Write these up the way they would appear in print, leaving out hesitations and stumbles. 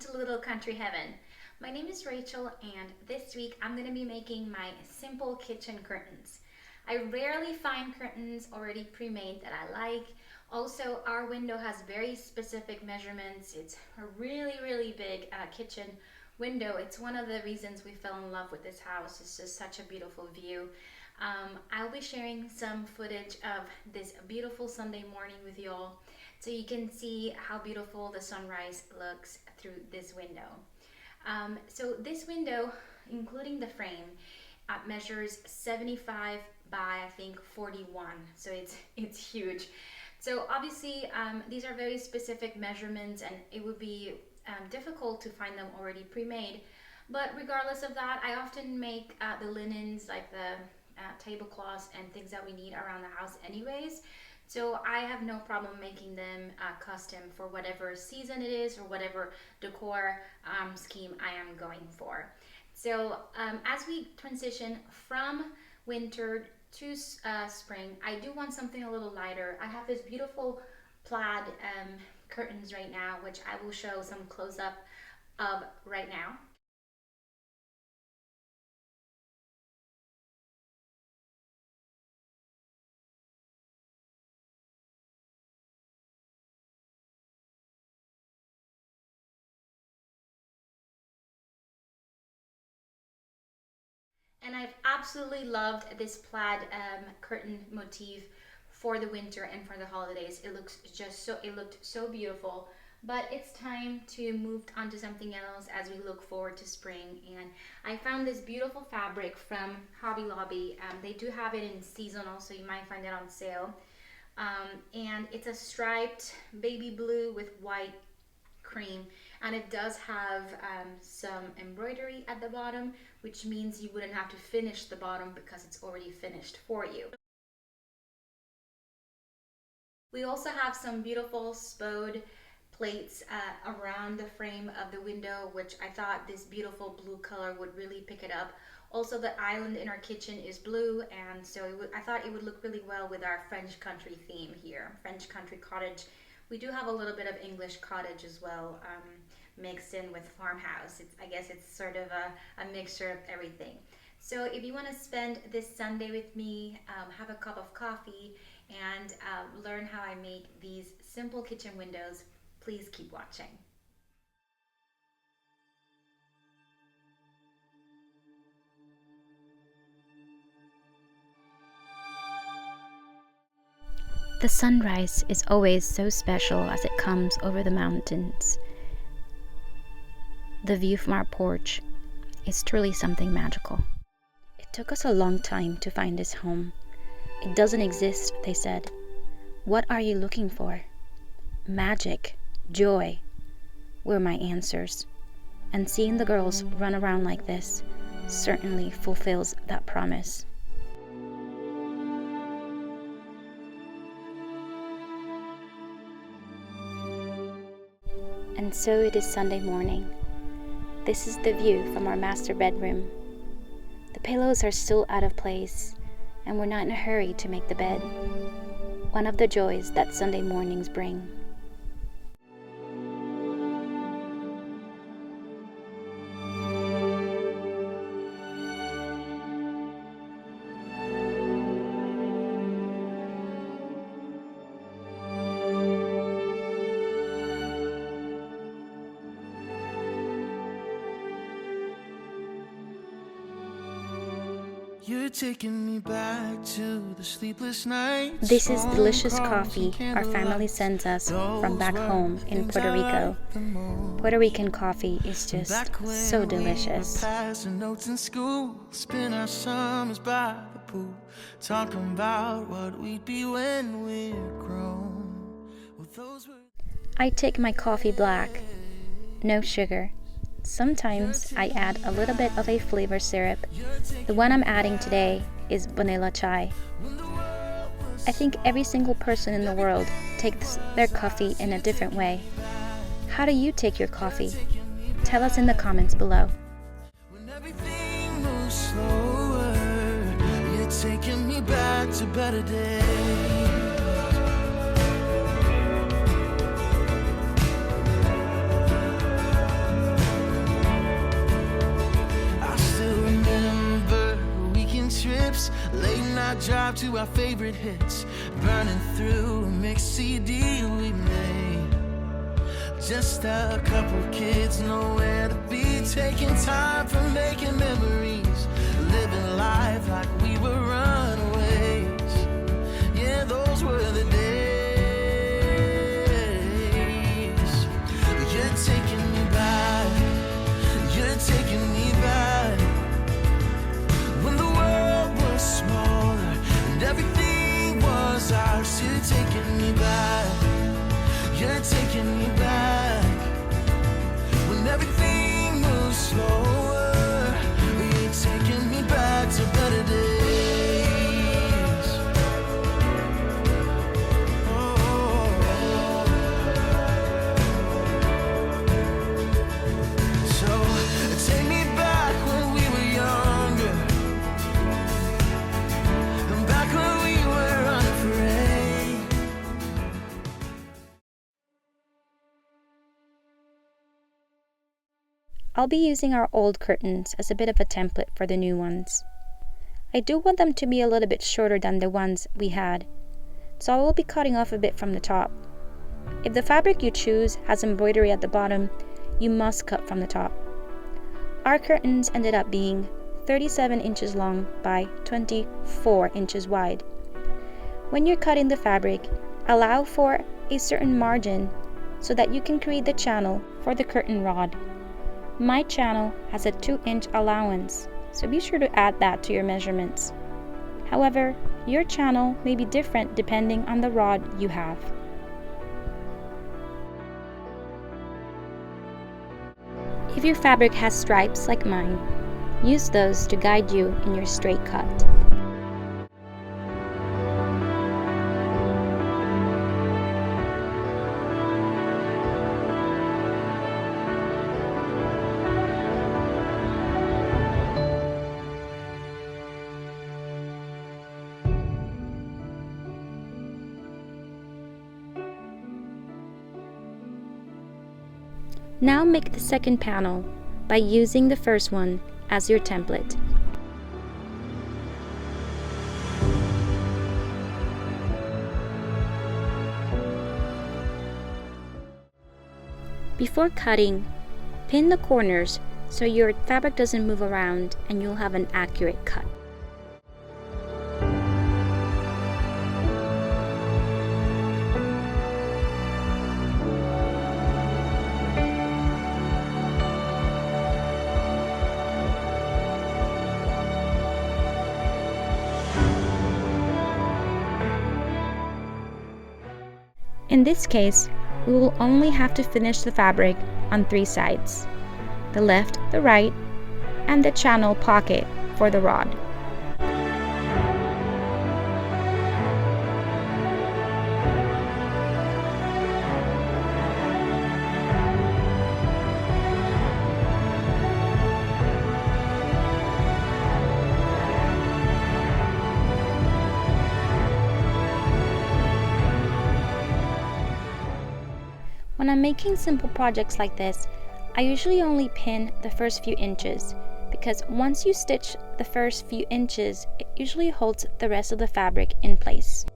to Little Country Heaven. My name is Rachel, and this week I'm going to be making my simple kitchen curtains. I rarely find curtains already pre-made that I like. Also, our window has very specific measurements. It's a really big kitchen window. It's one of the reasons we fell in love with this house. It's just such a beautiful view. I'll be sharing some footage of this beautiful Sunday morning with you all, so you can see how beautiful the sunrise looks through this window. So this window, including the frame, measures 75 by I think 41, so it's huge. So obviously these are very specific measurements, and it would be difficult to find them already pre-made. But regardless of that, I often make the linens, like the tablecloths and things that we need around the house anyways. So I have no problem making them custom for whatever season it is or whatever decor scheme I am going for. So as we transition from winter to spring, I do want something a little lighter. I have this beautiful plaid curtains right now, which I will show some close-up of right now. And I've absolutely loved this plaid curtain motif for the winter and for the holidays. It looked so beautiful. But it's time to move on to something else as we look forward to spring. And I found this beautiful fabric from Hobby Lobby. They do have it in seasonal, so you might find it on sale. And it's a striped baby blue with white cream, and it does have some embroidery at the bottom, which means you wouldn't have to finish the bottom because it's already finished for you. We also have some beautiful spode plates around the frame of the window, which I thought this beautiful blue color would really pick it up. Also, the island in our kitchen is blue, and so I thought it would look really well with our French country theme here, French country cottage. We do have a little bit of English cottage as well, mixed in with farmhouse. I guess it's sort of a mixture of everything. So if you want to spend this Sunday with me, have a cup of coffee, and learn how I make these simple kitchen windows, please keep watching. The sunrise is always so special as it comes over the mountains. The view from our porch is truly something magical. It took us a long time to find this home. It doesn't exist, they said. What are you looking for? Magic, joy, were my answers. And seeing the girls run around like this certainly fulfills that promise. And so it is Sunday morning. This is the view from our master bedroom. The pillows are still out of place, and we're not in a hurry to make the bed. One of the joys that Sunday mornings bring. You're taking me back to the sleepless nights. This is delicious coffee our family sends us from back home in Puerto Rico. Puerto Rican coffee is just so delicious. Passing notes in school, spend our summers by the pool, talking about what we'd be when we're grown. Well, those were... I take my coffee black, no sugar. Sometimes I add a little bit of a flavor syrup. The one I'm adding today is vanilla chai. I think every single person in the world takes their coffee in a different way. How do you take your coffee? Tell us in the comments below. When everything moves slower, you're taking me back to better days. trips, late night drive to our favorite hits, burning through a mixed CD we made. Just a couple kids, nowhere to be, taking time for making memories, living life like we were runaways. Yeah, those were the days. You're taking me back, you're taking me back, when the world was smaller and everything was ours. You're taking me back, you're taking me back, when everything moves slower. You're taking me back to better days. Oh. So take me back when we were younger, and back when we were unafraid. I'll be using our old curtains as a bit of a template for the new ones. I do want them to be a little bit shorter than the ones we had, so I will be cutting off a bit from the top. If the fabric you choose has embroidery at the bottom, you must cut from the top. Our curtains ended up being 37 inches long by 24 inches wide. When you're cutting the fabric, allow for a certain margin so that you can create the channel for the curtain rod. My channel has a 2-inch allowance, so be sure to add that to your measurements. However, your channel may be different depending on the rod you have. If your fabric has stripes like mine, use those to guide you in your straight cut. Now make the second panel by using the first one as your template. Before cutting, pin the corners so your fabric doesn't move around and you'll have an accurate cut. In this case, we will only have to finish the fabric on 3 sides: the left, the right, and the channel pocket for the rod. When I'm making simple projects like this, I usually only pin the first few inches, because once you stitch the first few inches, it usually holds the rest of the fabric in place.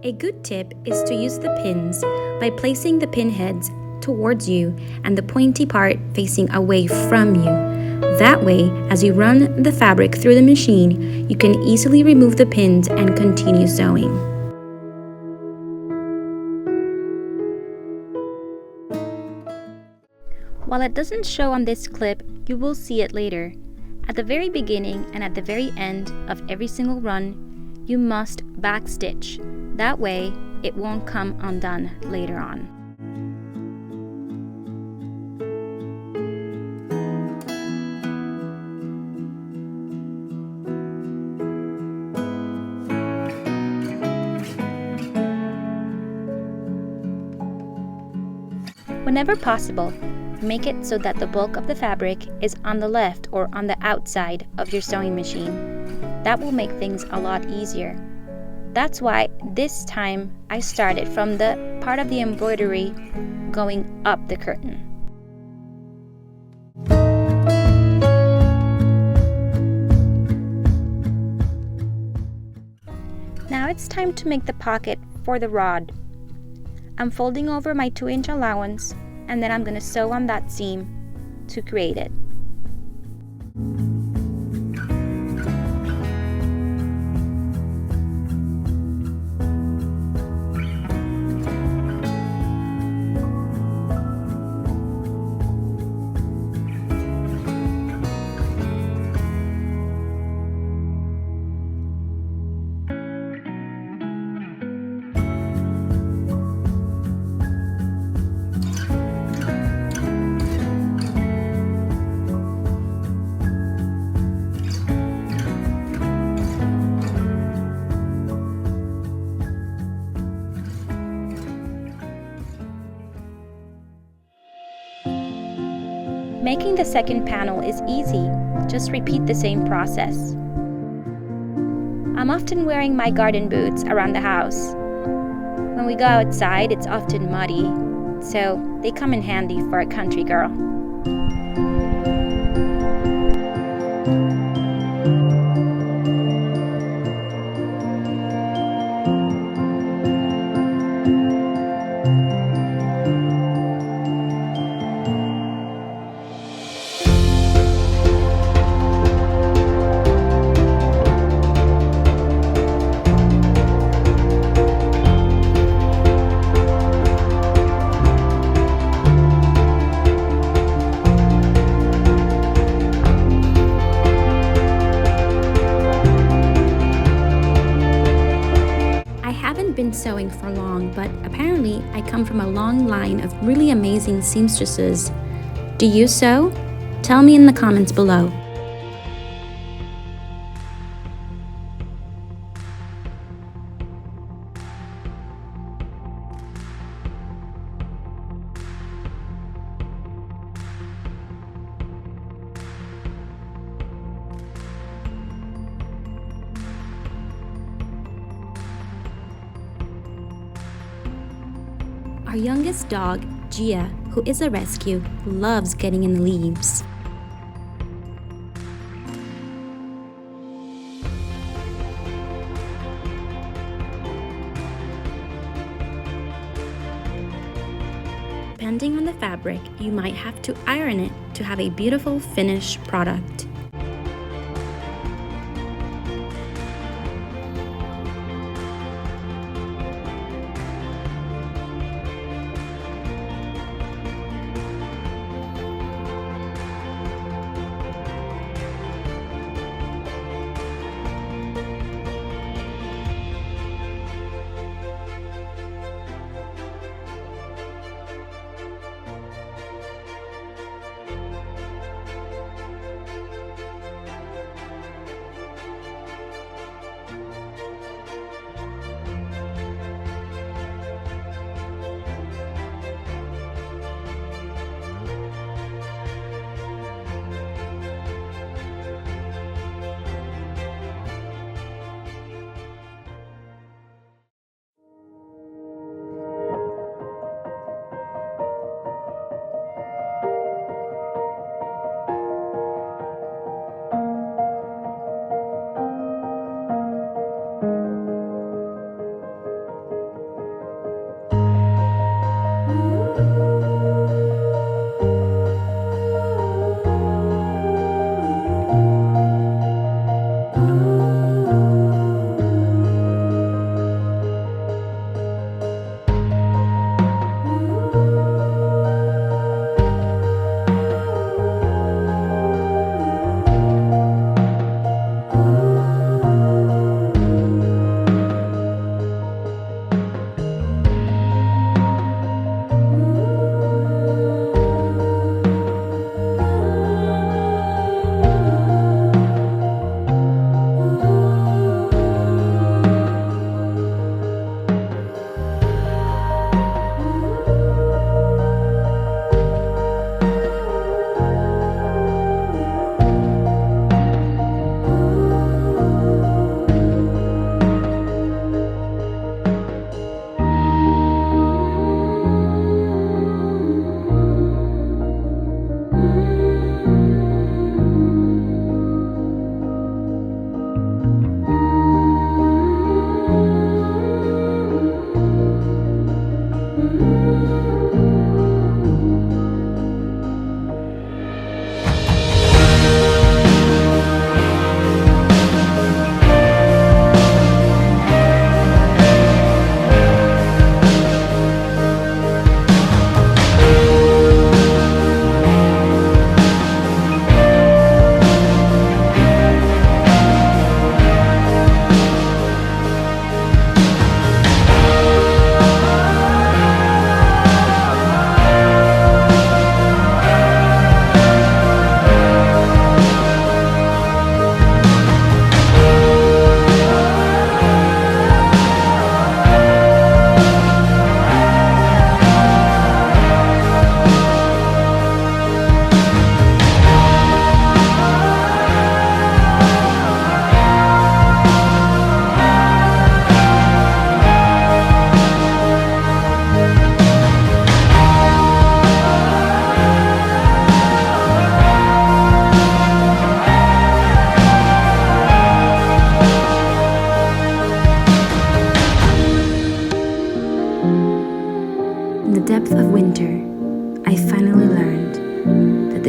A good tip is to use the pins by placing the pin heads towards you and the pointy part facing away from you. That way, as you run the fabric through the machine, you can easily remove the pins and continue sewing. While it doesn't show on this clip, you will see it later. At the very beginning and at the very end of every single run, you must backstitch. That way, it won't come undone later on. Whenever possible, make it so that the bulk of the fabric is on the left or on the outside of your sewing machine. That will make things a lot easier. That's why this time I started from the part of the embroidery going up the curtain. Now it's time to make the pocket for the rod. I'm folding over my 2-inch allowance and then I'm going to sew on that seam to create it. Making the second panel is easy, just repeat the same process. I'm often wearing my garden boots around the house. When we go outside, it's often muddy, so they come in handy for a country girl. Been sewing for long, but apparently I come from a long line of really amazing seamstresses. Do you sew? Tell me in the comments below. Our youngest dog, Gia, who is a rescue, loves getting in the leaves. Depending on the fabric, you might have to iron it to have a beautiful finished product.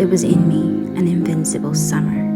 it was in me, an invincible summer.